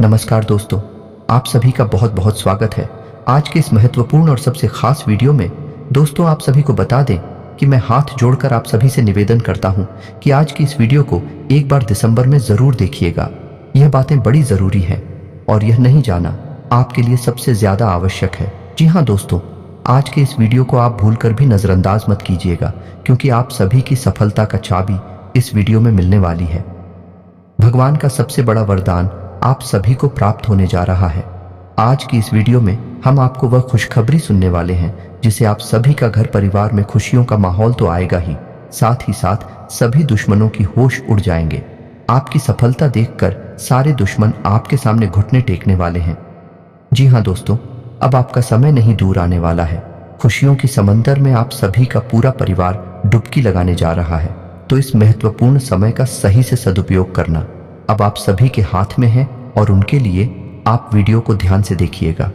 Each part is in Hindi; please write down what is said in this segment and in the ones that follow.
नमस्कार दोस्तों, आप सभी का बहुत बहुत स्वागत है। आज के इस महत्वपूर्ण और सबसे खास वीडियो में दोस्तों आप सभी को बता दें कि मैं हाथ जोड़कर आप सभी से निवेदन करता हूं कि आज की इस वीडियो को एक बार दिसंबर में ज़रूर देखिएगा। यह बातें बड़ी ज़रूरी हैं और यह नहीं जाना आपके लिए सबसे ज़्यादा आवश्यक है। जी हाँ दोस्तों, आज के इस वीडियो को आप भूलकर भी नज़रअंदाज मत कीजिएगा, क्योंकि आप सभी की सफलता का चाबी इस वीडियो में मिलने वाली है। भगवान का सबसे बड़ा वरदान आप सभी को प्राप्त होने जा रहा है। आज की इस वीडियो में हम आपको वह खुशखबरी सुनने वाले हैं जिसे आप सभी का घर परिवार में खुशियों का माहौल तो आएगा ही साथ सभी दुश्मनों की होश उड़ जाएंगे। आपकी सफलता देखकर सारे दुश्मन आपके सामने घुटने टेकने वाले हैं। जी हाँ दोस्तों, अब आपका समय नहीं दूर आने वाला है। खुशियों की समंदर में आप सभी का पूरा परिवार डुबकी लगाने जा रहा है। तो इस महत्वपूर्ण समय का सही से सदुपयोग करना अब आप सभी के हाथ में है और उनके लिए आप वीडियो को ध्यान से देखिएगा।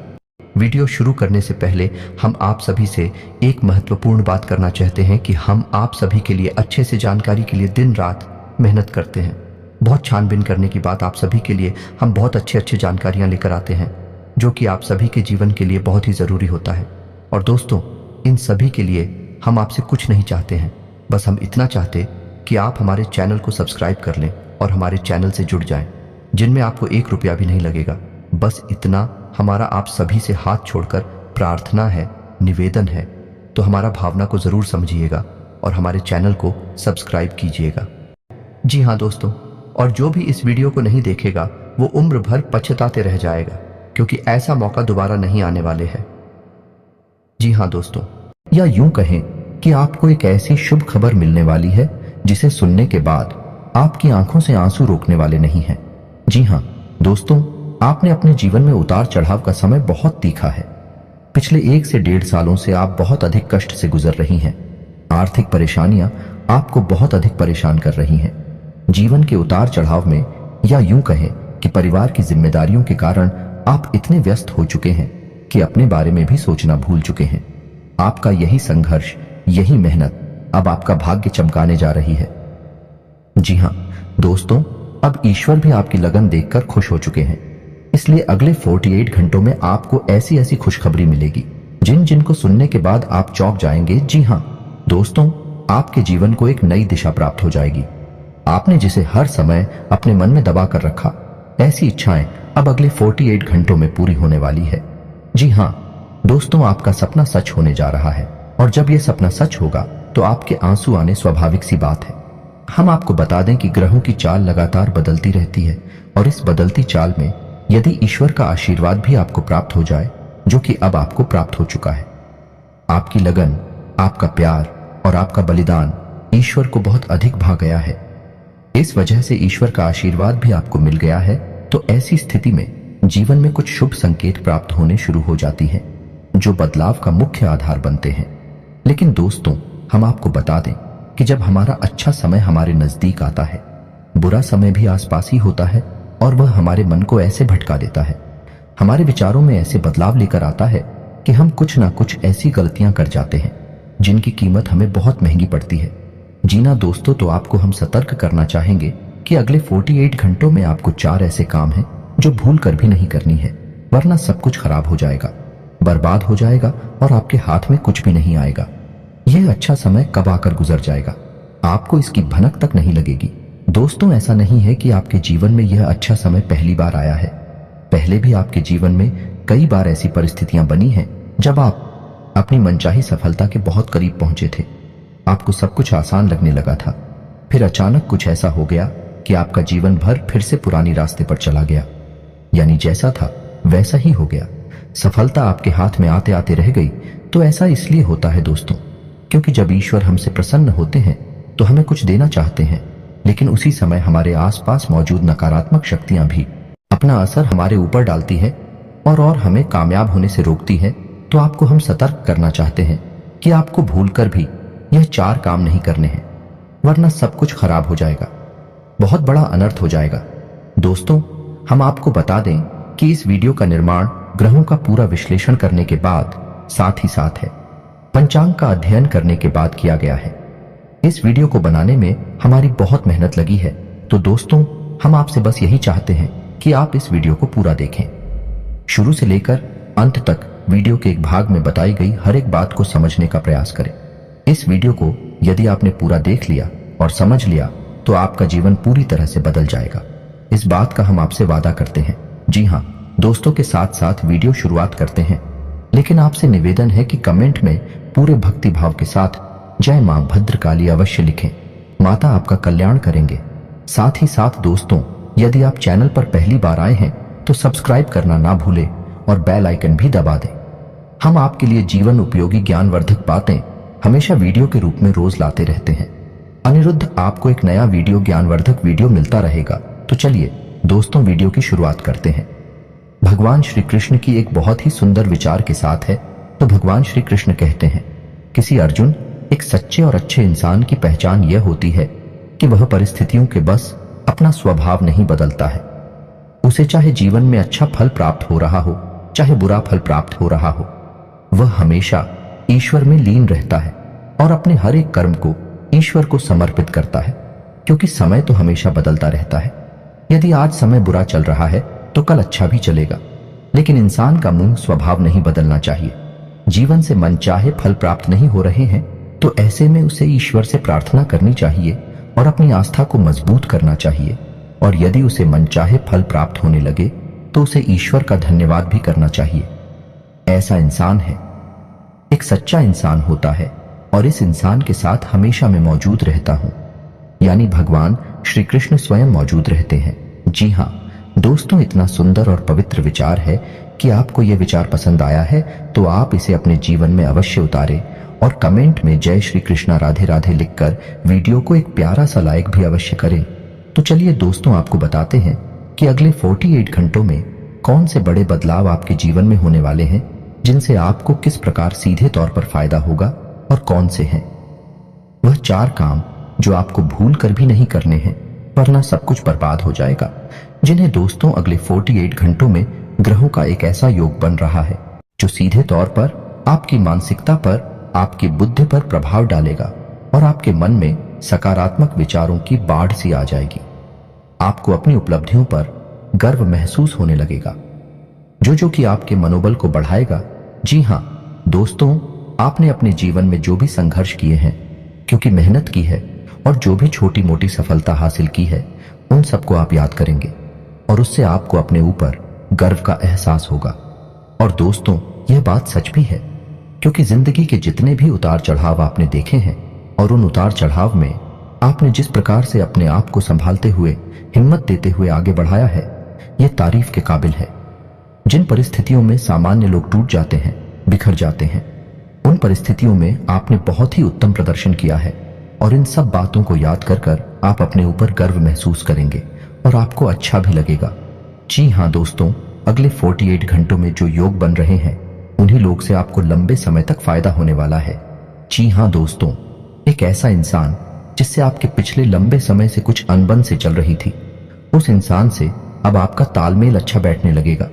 वीडियो शुरू करने से पहले हम आप सभी से एक महत्वपूर्ण बात करना चाहते हैं कि हम आप सभी के लिए अच्छे से जानकारी के लिए दिन रात मेहनत करते हैं। बहुत छानबीन करने की बात आप सभी के लिए हम बहुत अच्छे जानकारियां लेकर आते हैं जो कि आप सभी के जीवन के लिए बहुत ही ज़रूरी होता है। और दोस्तों, इन सभी के लिए हम आपसे कुछ नहीं चाहते हैं, बस हम इतना चाहते कि आप हमारे चैनल को सब्सक्राइब कर लें और हमारे चैनल से जुड़ जाएं, जिनमें आपको 1 रुपया भी नहीं लगेगा। बस इतना हमारा आप सभी से हाथ छोड़कर प्रार्थना है, निवेदन है। तो हमारा भावना को ज़रूर समझिएगा और हमारे चैनल को सब्सक्राइब कीजिएगा। जी हाँ दोस्तों, और जो भी इस वीडियो को नहीं देखेगा वो उम्र भर पछताते रह जाएगा, क्योंकि ऐसा मौका दोबारा नहीं आने वाले है। जी हाँ दोस्तों, या यूं कहें कि आपको एक ऐसी शुभ खबर मिलने वाली है जिसे सुनने के बाद आपकी आंखों से आंसू रोकने वाले नहीं हैं। जी हाँ दोस्तों, आपने अपने जीवन में उतार चढ़ाव का समय बहुत तीखा है। पिछले 1 से 1.5 सालों से आप बहुत अधिक कष्ट से गुजर रही हैं। आर्थिक परेशानियां आपको बहुत अधिक परेशान कर रही हैं। जीवन के उतार चढ़ाव में, या यूं कहें कि परिवार की जिम्मेदारियों के कारण आप इतने व्यस्त हो चुके हैं कि अपने बारे में भी सोचना भूल चुके हैं। आपका यही संघर्ष, यही मेहनत अब आपका भाग्य चमकाने जा रही है। जी हाँ दोस्तों, अब ईश्वर भी आपकी लगन देखकर खुश हो चुके हैं। इसलिए अगले 48 घंटों में आपको ऐसी ऐसी खुशखबरी मिलेगी जिन को सुनने के बाद आप चौंक जाएंगे। जी हाँ दोस्तों, आपके जीवन को एक नई दिशा प्राप्त हो जाएगी। आपने जिसे हर समय अपने मन में दबा कर रखा, ऐसी इच्छाएं अब अगले 48 घंटों में पूरी होने वाली है। जी हाँ दोस्तों, आपका सपना सच होने जा रहा है और जब यह सपना सच होगा तो आपके आंसू आने स्वाभाविक सी बात है। हम आपको बता दें कि ग्रहों की चाल लगातार बदलती रहती है और इस बदलती चाल में यदि ईश्वर का आशीर्वाद भी आपको प्राप्त हो जाए, जो कि अब आपको प्राप्त हो चुका है, आपकी लगन, आपका प्यार और आपका बलिदान ईश्वर को बहुत अधिक भा गया है। इस वजह से ईश्वर का आशीर्वाद भी आपको मिल गया है। तो ऐसी स्थिति में जीवन में कुछ शुभ संकेत प्राप्त होने शुरू हो जाती हैं, जो बदलाव का मुख्य आधार बनते हैं। लेकिन दोस्तों, हम आपको बता दें कि जब हमारा अच्छा समय हमारे नजदीक आता है, बुरा समय भी आसपास ही होता है और वह हमारे मन को ऐसे भटका देता है, हमारे विचारों में ऐसे बदलाव लेकर आता है कि हम कुछ ना कुछ ऐसी गलतियां कर जाते हैं जिनकी कीमत हमें बहुत महंगी पड़ती है। जीना दोस्तों, तो आपको हम सतर्क करना चाहेंगे कि अगले 48 घंटों में आपको 4 ऐसे काम हैं जो भूल कर भी नहीं करनी है, वरना सब कुछ खराब हो जाएगा, बर्बाद हो जाएगा और आपके हाथ में कुछ भी नहीं आएगा। यह अच्छा समय कब आकर गुजर जाएगा, आपको इसकी भनक तक नहीं लगेगी। दोस्तों, ऐसा नहीं है कि आपके जीवन में यह अच्छा समय पहली बार आया है। पहले भी आपके जीवन में कई बार ऐसी परिस्थितियां बनी हैं जब आप अपनी मनचाही सफलता के बहुत करीब पहुंचे थे। आपको सब कुछ आसान लगने लगा था, फिर अचानक कुछ ऐसा हो गया कि आपका जीवन भर फिर से पुरानी रास्ते पर चला गया, यानी जैसा था वैसा ही हो गया। सफलता आपके हाथ में आते आते रह गई। तो ऐसा इसलिए होता है दोस्तों, क्योंकि जब ईश्वर हमसे प्रसन्न होते हैं तो हमें कुछ देना चाहते हैं, लेकिन उसी समय हमारे आसपास मौजूद नकारात्मक शक्तियां भी अपना असर हमारे ऊपर डालती है और हमें कामयाब होने से रोकती है। तो आपको हम सतर्क करना चाहते हैं कि आपको भूलकर भी यह 4 काम नहीं करने हैं, वरना सब कुछ खराब हो जाएगा, बहुत बड़ा अनर्थ हो जाएगा। दोस्तों, हम आपको बता दें कि इस वीडियो का निर्माण ग्रहों का पूरा विश्लेषण करने के बाद, साथ ही साथ है पंचांग का अध्ययन करने के बाद किया गया है। इस वीडियो को बनाने में हमारी बहुत मेहनत लगी है। तो दोस्तों, हम आपसे बस यही चाहते हैं कि आप इस वीडियो को पूरा देखें। शुरू से लेकर अंत तक वीडियो के एक भाग में बताई गई हर एक बात को समझने का प्रयास करें। इस वीडियो को यदि आपने पूरा देख लिया और समझ लिया तो आपका जीवन पूरी तरह से बदल जाएगा। इस बात का हम आपसे वादा करते हैं। जी हाँ दोस्तों, के साथ साथ वीडियो शुरुआत करते हैं, लेकिन आपसे निवेदन है कि कमेंट में पूरे भक्ति भाव के साथ जय मां भद्रकाली अवश्य लिखें। माता आपका कल्याण करेंगे। साथ ही साथ दोस्तों, यदि आप चैनल पर पहली बार आए हैं तो सब्सक्राइब करना ना भूलें और बेल आइकन भी दबा दें। हम आपके लिए जीवन उपयोगी ज्ञानवर्धक बातें हमेशा वीडियो के रूप में रोज लाते रहते हैं। अनिरुद्ध आपको एक नया वीडियो ज्ञानवर्धक वीडियो मिलता रहेगा। तो चलिए दोस्तों वीडियो की शुरुआत करते हैं। भगवान श्री कृष्ण की एक बहुत ही सुंदर विचार के साथ है। तो भगवान श्री कृष्ण कहते हैं, किसी अर्जुन, एक सच्चे और अच्छे इंसान की पहचान यह होती है कि वह परिस्थितियों के बस अपना स्वभाव नहीं बदलता है। उसे चाहे जीवन में अच्छा फल प्राप्त हो रहा हो चाहे बुरा फल प्राप्त हो रहा हो, वह हमेशा ईश्वर में लीन रहता है और अपने हर एक कर्म को ईश्वर को समर्पित करता है, क्योंकि समय तो हमेशा बदलता रहता है। यदि आज समय बुरा चल रहा है तो कल अच्छा भी चलेगा, लेकिन इंसान का मूल स्वभाव नहीं बदलना चाहिए। जीवन से मनचाहे फल प्राप्त नहीं हो रहे हैं तो ऐसे में उसे ईश्वर से प्रार्थना करनी चाहिए और अपनी आस्था को मजबूत करना चाहिए, और यदि उसे मनचाहे फल प्राप्त होने लगे तो उसे ईश्वर का धन्यवाद भी करना चाहिए। ऐसा इंसान है, एक सच्चा इंसान होता है और इस इंसान के साथ हमेशा मैं मौजूद रहता हूं, यानी भगवान श्री कृष्ण स्वयं मौजूद रहते हैं। जी हाँ दोस्तों, इतना सुंदर और पवित्र विचार है कि आपको यह विचार पसंद आया है तो आप इसे अपने जीवन में अवश्य उतारें और कमेंट में जय श्री कृष्णा राधे राधे लिखकर वीडियो को एक प्यारा सा लाइक भी अवश्य करें। तो चलिए दोस्तों, आपको बताते हैं कि अगले 48 घंटों में कौन से बड़े बदलाव आपके जीवन में होने वाले हैं, जिनसे आपको किस प्रकार सीधे तौर पर फायदा होगा और कौन से हैं। वह 4 काम जो आपको भूल कर भी नहीं करने हैं, वरना सब कुछ बर्बाद हो जाएगा, जिन्हें दोस्तों अगले 48 घंटों में ग्रहों का एक ऐसा योग बन रहा है जो सीधे तौर पर आपकी मानसिकता पर, आपकी बुद्धि पर प्रभाव डालेगा और आपके मन में सकारात्मक विचारों की बाढ़ सी आ जाएगी। आपको अपनी उपलब्धियों पर गर्व महसूस होने लगेगा, जो कि आपके मनोबल को बढ़ाएगा। जी हाँ दोस्तों, आपने अपने जीवन में जो भी संघर्ष किए हैं, क्योंकि मेहनत की है, और जो भी छोटी मोटी सफलता हासिल की है, उन सबको आप याद करेंगे और उससे आपको अपने ऊपर गर्व का एहसास होगा। और दोस्तों, यह बात सच भी है, क्योंकि जिंदगी के जितने भी उतार चढ़ाव आपने देखे हैं और उन उतार चढ़ाव में आपने जिस प्रकार से अपने आप को संभालते हुए, हिम्मत देते हुए आगे बढ़ाया है, यह तारीफ के काबिल है। जिन परिस्थितियों में सामान्य लोग टूट जाते हैं, बिखर जाते हैं, उन परिस्थितियों में आपने बहुत ही उत्तम प्रदर्शन किया है, और इन सब बातों को याद कर आप अपने ऊपर गर्व महसूस करेंगे और आपको अच्छा भी लगेगा। जी हाँ दोस्तों, अगले 48 घंटों में जो योग बन रहे हैं, उन्हीं लोग से आपको लंबे समय तक फायदा होने वाला है। जी हाँ दोस्तों, एक ऐसा इंसान जिससे आपके पिछले लंबे समय से कुछ अनबन से चल रही थी, उस इंसान से अब आपका तालमेल अच्छा बैठने लगेगा।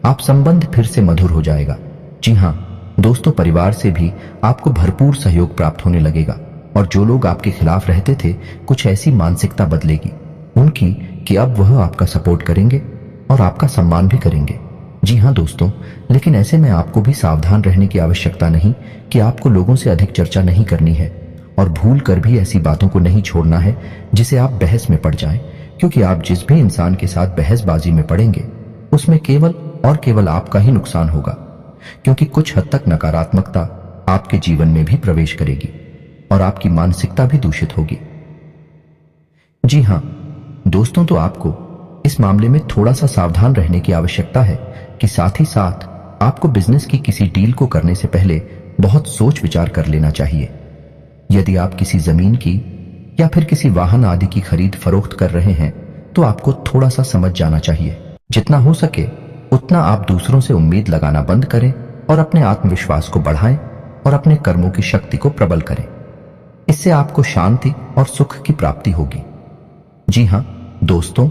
आप संबंध फिर से मधुर हो जाएगा। जी हाँ दोस्तों, परिवार से भी आपको भरपूर सहयोग प्राप्त होने लगेगा, और जो लोग आपके खिलाफ रहते थे, कुछ ऐसी मानसिकता बदलेगी उनकी कि अब वह आपका सपोर्ट करेंगे और आपका सम्मान भी करेंगे। जी हाँ दोस्तों, लेकिन ऐसे में आपको भी सावधान रहने की आवश्यकता नहीं कि आपको लोगों से अधिक चर्चा नहीं करनी है, और भूल कर भी ऐसी बातों को नहीं छोड़ना है जिसे आप बहस में पड़ जाएं, क्योंकि आप जिस भी इंसान के साथ बहसबाजी में पड़ेंगे उसमें केवल और केवल आपका ही नुकसान होगा, क्योंकि कुछ हद तक नकारात्मकता आपके जीवन में भी प्रवेश करेगी और आपकी मानसिकता भी दूषित होगी। जी हाँ दोस्तों, तो आपको इस मामले में थोड़ा सा सावधान रहने की आवश्यकता है कि साथ ही साथ आपको बिजनेस की किसी डील को करने से पहले बहुत सोच विचार कर लेना चाहिए। यदि आप किसी जमीन की या फिर किसी वाहन आदि की खरीद फरोख्त कर रहे हैं तो आपको थोड़ा सा समझ जाना चाहिए। जितना हो सके उतना आप दूसरों से उम्मीद लगाना बंद करें और अपने आत्मविश्वास को बढ़ाएं और अपने कर्मों की शक्ति को प्रबल करें। इससे आपको शांति और सुख की प्राप्ति होगी। जी हाँ दोस्तों,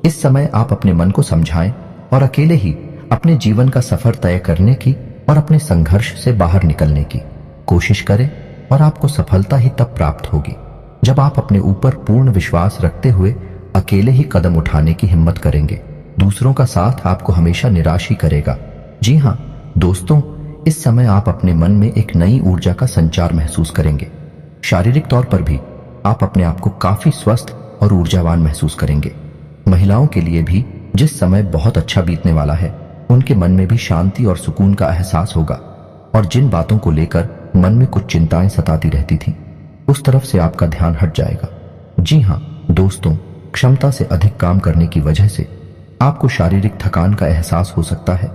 इस समय आप अपने मन को समझाएं और अकेले ही अपने जीवन का सफर तय करने की और अपने संघर्ष से बाहर निकलने की कोशिश करें, और आपको सफलता ही तब प्राप्त होगी जब आप अपने ऊपर पूर्ण विश्वास रखते हुए अकेले ही कदम उठाने की हिम्मत करेंगे। दूसरों का साथ आपको हमेशा निराश ही करेगा। जी हाँ दोस्तों, इस समय आप अपने मन में एक नई ऊर्जा का संचार महसूस करेंगे। शारीरिक तौर पर भी आप अपने आप को काफी स्वस्थ और ऊर्जावान महसूस करेंगे। महिलाओं के लिए भी जिस समय बहुत अच्छा बीतने वाला है, उनके मन में भी शांति और सुकून का एहसास होगा और जिन बातों को लेकर मन में कुछ चिंताएं सताती रहती थीं, उस तरफ से आपका ध्यान हट जाएगा। जी हाँ दोस्तों, क्षमता से अधिक काम करने की वजह से आपको शारीरिक थकान का एहसास हो सकता है,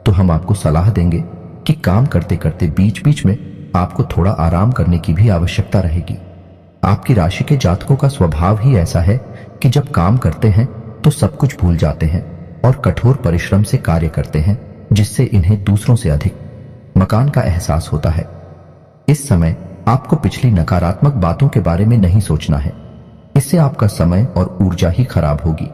तो हम आपको सलाह देंगे कि काम करते करते बीच बीच में आपको थोड़ा आराम करने की भी आवश्यकता रहेगी। आपकी राशि के जातकों का स्वभाव ही ऐसा है कि जब काम करते हैं तो सब कुछ भूल जाते हैं और कठोर परिश्रम से कार्य करते हैं, जिससे इन्हें दूसरों से अधिक मकान का एहसास होता है। इस समय आपको पिछली नकारात्मक बातों के बारे में नहीं सोचना है, इससे आपका समय और ऊर्जा ही खराब होगी।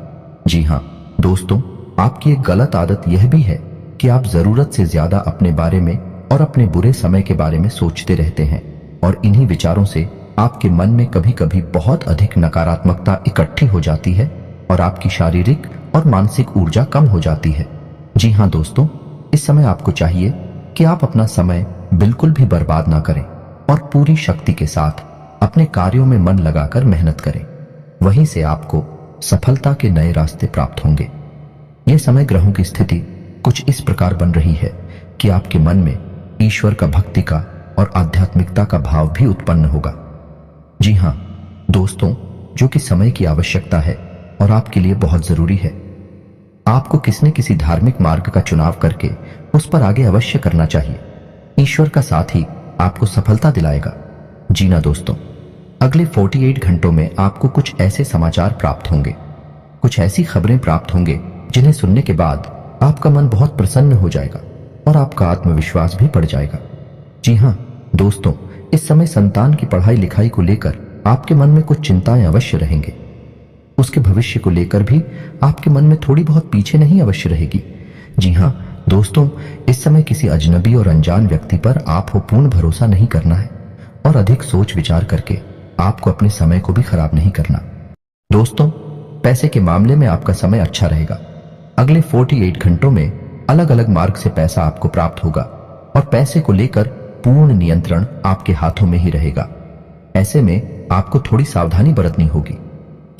जी हाँ दोस्तों, आपकी एक गलत आदत यह भी है कि आप जरूरत से ज्यादा अपने बारे में और अपने बुरे समय के बारे में सोचते रहते हैं और इन्हीं विचारों से आपके मन में कभी कभी बहुत अधिक नकारात्मकता इकट्ठी हो जाती है और आपकी शारीरिक और मानसिक ऊर्जा कम हो जाती है। जी हाँ दोस्तों, इस समय आपको चाहिए कि आप अपना समय बिल्कुल भी बर्बाद ना करें और पूरी शक्ति के साथ अपने कार्यों में मन लगाकर मेहनत करें। वहीं से आपको सफलता के नए रास्ते प्राप्त होंगे। यह समय ग्रहों की स्थिति कुछ इस प्रकार बन रही है कि आपके मन में ईश्वर का भक्ति का और आध्यात्मिकता का भाव भी उत्पन्न होगा। जी हाँ दोस्तों, जो कि समय की आवश्यकता है और आपके लिए बहुत जरूरी है। आपको किसी न किसी धार्मिक मार्ग का चुनाव करके उस पर आगे अवश्य करना चाहिए। ईश्वर का साथ ही आपको सफलता दिलाएगा। जी ना दोस्तों, अगले 48 घंटों में आपको कुछ ऐसे समाचार प्राप्त होंगे, कुछ ऐसी खबरें प्राप्त होंगे जिन्हें सुनने के बाद आपका मन बहुत प्रसन्न हो जाएगा और आपका आत्मविश्वास भी बढ़ जाएगा। जी हाँ दोस्तों, इस समय संतान की पढ़ाई लिखाई को लेकर आपके मन में कुछ चिंताएं अवश्य रहेंगे। उसके भविष्य को लेकर भी आपके मन में थोड़ी बहुत पीछे नहीं अवश्य रहेगी। जी हाँ दोस्तों, इस समय किसी अजनबी और अनजान व्यक्ति पर आपको पूर्ण भरोसा नहीं करना है और अधिक सोच विचार करके आपको अपने समय को भी खराब नहीं करना। दोस्तों, पैसे के मामले में आपका समय अच्छा रहेगा। अगले 48 घंटों में अलग अलग मार्ग से पैसा आपको प्राप्त होगा और पैसे को लेकर पूर्ण नियंत्रण आपके हाथों में ही रहेगा। ऐसे में आपको थोड़ी सावधानी बरतनी होगी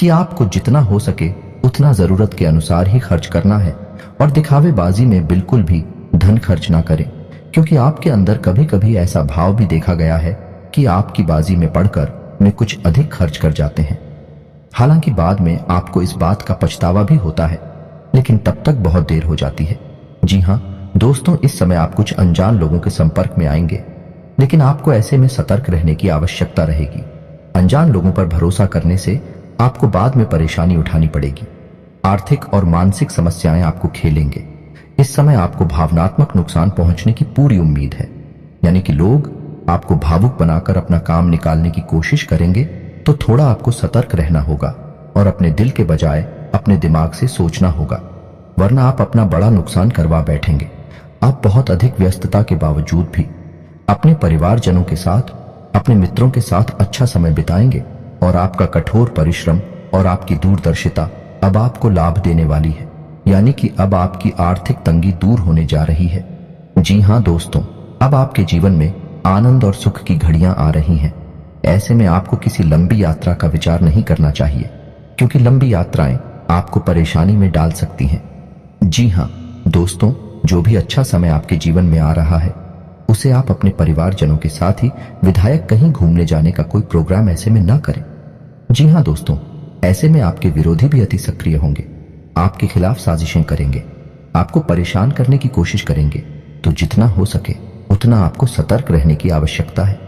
कि आपको जितना हो सके उतना जरूरत के अनुसार ही खर्च करना है और दिखावेबाजी में बिल्कुल भी धन खर्च ना करें, क्योंकि आपके अंदर कभी कभी ऐसा भाव भी देखा गया है कि आपकी बाजी में पड़कर में कुछ अधिक खर्च कर जाते हैं। हालांकि बाद में आपको इस बात का पछतावा भी होता है, लेकिन तब तक बहुत देर हो जाती है। जी हाँ दोस्तों, इस समय आप कुछ अनजान लोगों के संपर्क में आएंगे, लेकिन आपको ऐसे में सतर्क रहने की आवश्यकता रहेगी। अनजान लोगों पर भरोसा करने से आपको बाद में परेशानी उठानी पड़ेगी। आर्थिक और मानसिक समस्याएं आपको खेलेंगे। इस समय आपको भावनात्मक नुकसान पहुंचने की पूरी उम्मीद है, यानी कि लोग आपको भावुक बनाकर अपना काम निकालने की कोशिश करेंगे, तो थोड़ा आपको सतर्क रहना होगा और अपने दिल के बजाय अपने दिमाग से सोचना होगा, वरना आप अपना बड़ा नुकसान करवा बैठेंगे। आप बहुत अधिक व्यस्तता के बावजूद भी अपने परिवारजनों के साथ, अपने मित्रों के साथ अच्छा समय बिताएंगे और आपका कठोर परिश्रम और आपकी दूरदर्शिता अब आपको लाभ देने वाली है, यानी कि अब आपकी आर्थिक तंगी दूर होने जा रही है। जी हाँ दोस्तों, अब आपके जीवन में आनंद और सुख की घड़ियां आ रही हैं। ऐसे में आपको किसी लंबी यात्रा का विचार नहीं करना चाहिए, क्योंकि लंबी यात्राएं आपको परेशानी में डाल सकती हैं। जी हाँ दोस्तों, जो भी अच्छा समय आपके जीवन में आ रहा है, उसे आप अपने परिवारजनों के साथ ही विधायक कहीं घूमने जाने का कोई प्रोग्राम ऐसे में ना करें। जी हाँ दोस्तों, ऐसे में आपके विरोधी भी अति सक्रिय होंगे, आपके खिलाफ साजिशें करेंगे, आपको परेशान करने की कोशिश करेंगे। तो जितना हो सके उतना आपको सतर्क रहने की आवश्यकता है।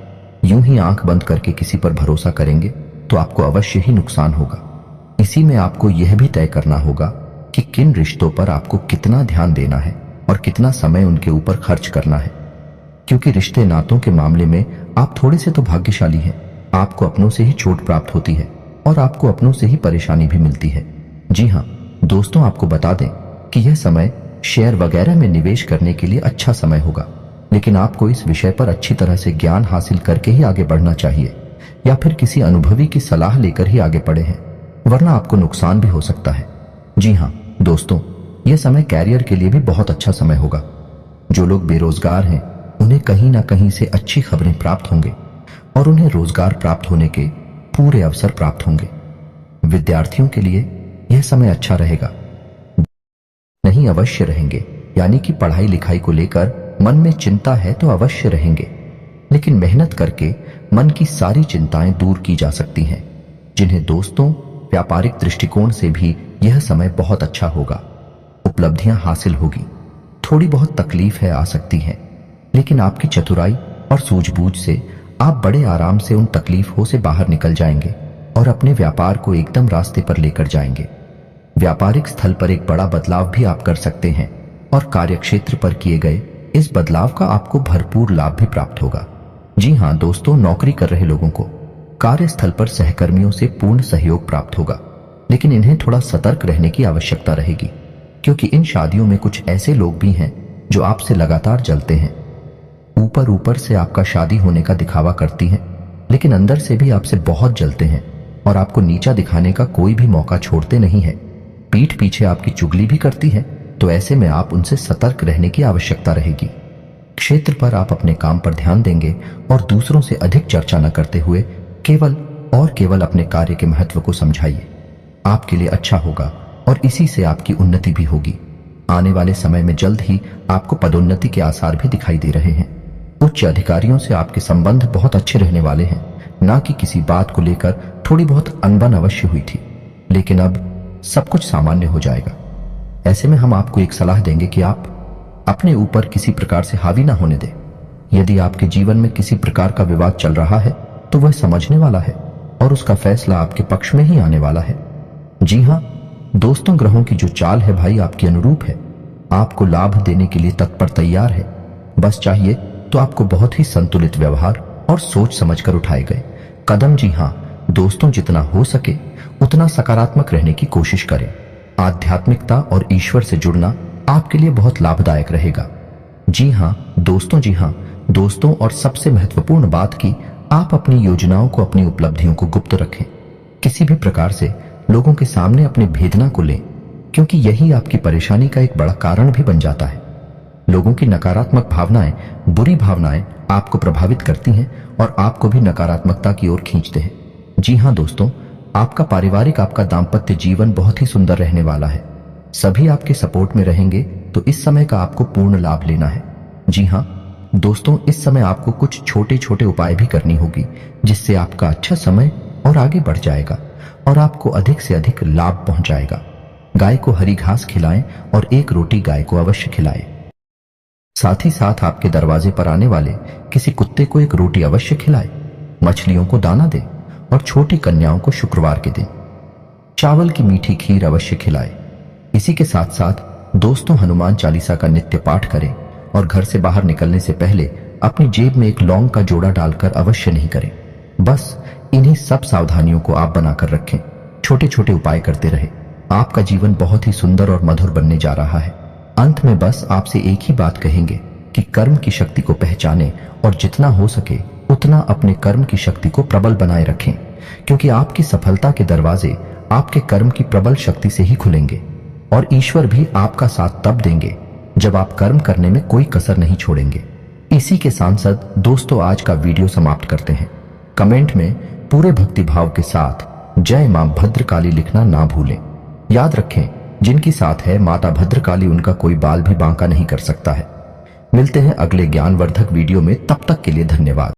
यूं ही आंख बंद करके किसी पर भरोसा करेंगे तो आपको अवश्य ही नुकसान होगा। इसी में आपको यह भी तय करना होगा कि किन रिश्तों पर आपको कितना ध्यान देना है और कितना समय उनके ऊपर खर्च करना है, क्योंकि रिश्ते नातों के मामले में आप थोड़े से तो भाग्यशाली हैं। आपको अपनों से ही चोट प्राप्त होती है और आपको अपनों से ही परेशानी भी मिलती है। जी हाँ दोस्तों, आपको बता दें कि यह समय शेयर वगैरह में निवेश करने के लिए अच्छा समय होगा, लेकिन आपको इस विषय पर अच्छी तरह से ज्ञान हासिल करके ही आगे बढ़ना चाहिए, या फिर किसी अनुभवी की सलाह लेकर ही आगे बढ़े हैं, वरना आपको नुकसान भी हो सकता है। जी हाँ दोस्तों, यह समय कैरियर के लिए भी बहुत अच्छा समय होगा। जो लोग बेरोजगार हैं उन्हें कहीं ना कहीं से अच्छी खबरें प्राप्त होंगे और उन्हें रोजगार प्राप्त होने के पूरे अवसर प्राप्त होंगे। विद्यार्थियों के लिए यह समय अच्छा रहेगा। नहीं अवश्य रहेंगे, यानी कि पढ़ाई लिखाई को लेकर मन में चिंता है तो अवश्य रहेंगे, लेकिन मेहनत करके मन की सारी चिंताएं दूर की जा सकती हैं। जिन्हें दोस्तों व्यापारिक दृष्टिकोण से भी यह समय बहुत अच्छा होगा। उपलब्धियां हासिल होगी। थोड़ी बहुत तकलीफें आ सकती हैं, लेकिन आपकी चतुराई और सूझबूझ से आप बड़े आराम से उन तकलीफों से बाहर निकल जाएंगे और अपने व्यापार को एकदम रास्ते पर लेकर जाएंगे। व्यापारिक स्थल पर एक बड़ा बदलाव भी आप कर सकते हैं और कार्यक्षेत्र पर किए गए इस बदलाव का आपको भरपूर लाभ भी प्राप्त होगा। जी हां दोस्तों, नौकरी कर रहे लोगों को कार्यस्थल पर सहकर्मियों से पूर्ण सहयोग प्राप्त होगा, लेकिन इन्हें थोड़ा सतर्क रहने की आवश्यकता रहेगी, क्योंकि इन शादियों में कुछ ऐसे लोग भी हैं जो आपसे लगातार जलते हैं। ऊपर ऊपर से आपका शादी होने का दिखावा करती हैं, लेकिन अंदर से भी आपसे बहुत जलते हैं और आपको नीचा दिखाने का कोई भी मौका छोड़ते नहीं है। पीठ पीछे आपकी चुगली भी करती है, तो ऐसे में आप उनसे सतर्क रहने की आवश्यकता रहेगी। क्षेत्र पर आप अपने काम पर ध्यान देंगे और दूसरों से अधिक चर्चा न करते हुए केवल अपने कार्य के महत्व को समझाइए। आपके लिए अच्छा होगा और इसी से आपकी उन्नति भी होगी। आने वाले समय में जल्द ही आपको पदोन्नति के आसार भी दिखाई दे रहे हैं। उच्च अधिकारियों से आपके संबंध बहुत अच्छे रहने वाले हैं। ना कि किसी बात को लेकर थोड़ी बहुत अनबन अवश्य हुई थी, लेकिन अब सब कुछ सामान्य हो जाएगा। ऐसे में हम आपको एक सलाह देंगे कि आप अपने ऊपर किसी प्रकार से हावी ना होने दें। यदि आपके जीवन में किसी प्रकार का विवाद चल रहा है तो वह समझने वाला है और उसका फैसला आपके पक्ष में ही आने वाला है। जी हां दोस्तों, ग्रहों की जो चाल है भाई आपके अनुरूप है। आपको लाभ देने के लिए तत्पर तैयार है। बस चाहिए तो आपको बहुत ही संतुलित व्यवहार और सोच समझकर उठाए गए कदम। जी हां दोस्तों, जितना हो सके उतना सकारात्मक रहने की कोशिश करें। आध्यात्मिकता और ईश्वर से जुड़ना आपके लिए बहुत लाभदायक रहेगा। जी हां दोस्तों, और सबसे महत्वपूर्ण बात की आप अपनी योजनाओं को, अपनी उपलब्धियों को गुप्त रखें। किसी भी प्रकार से लोगों के सामने अपने भेदना को लें, क्योंकि यही आपकी परेशानी का एक बड़ा कारण भी बन जाता है। लोगों की नकारात्मक भावनाएं, बुरी भावनाएं आपको प्रभावित करती हैं और आपको भी नकारात्मकता की ओर खींचते हैं। जी हां दोस्तों, आपका पारिवारिक, आपका दाम्पत्य जीवन बहुत ही सुंदर रहने वाला है। सभी आपके सपोर्ट में रहेंगे, तो इस समय का आपको पूर्ण लाभ लेना है। जी हां दोस्तों, इस समय आपको कुछ छोटे छोटे उपाय भी करनी होगी, जिससे आपका अच्छा समय और आगे बढ़ जाएगा और आपको अधिक से अधिक लाभ पहुंचाएगा। गाय को हरी घास खिलाएं और एक रोटी गाय को अवश्य खिलाएं। साथ ही साथ आपके दरवाजे पर आने वाले किसी कुत्ते को एक रोटी अवश्य खिलाएं। मछलियों को दाना दें और छोटी कन्याओं को शुक्रवार के दिन चावल की मीठी खीर अवश्य खिलाएं। इसी के साथ साथ दोस्तों, हनुमान चालीसा का नित्य पाठ करें और घर से बाहर निकलने से पहले अपनी जेब में एक लौंग का जोड़ा डालकर अवश्य नहीं करें। बस इन्हीं सब सावधानियों को आप बनाकर रखें। छोटे छोटे उपाय करते रहे। आपका जीवन बहुत ही सुंदर और मधुर बनने जा रहा है। अंत में बस आपसे एक ही बात कहेंगे कि कर्म की शक्ति को पहचानें और जितना हो सके उतना अपने कर्म की शक्ति को प्रबल बनाए रखें, क्योंकि आपकी सफलता के दरवाजे आपके कर्म की प्रबल शक्ति से ही खुलेंगे और ईश्वर भी आपका साथ तब देंगे जब आप कर्म करने में कोई कसर नहीं छोड़ेंगे। इसी के सांसद दोस्तों, आज का वीडियो समाप्त करते हैं। कमेंट में पूरे भक्तिभाव के साथ जय मां भद्रकाली लिखना ना भूलें। याद रखें, जिनकी साथ है माता भद्रकाली, उनका कोई बाल भी बांका नहीं कर सकता है। मिलते हैं अगले ज्ञानवर्धक वीडियो में, तब तक के लिए धन्यवाद।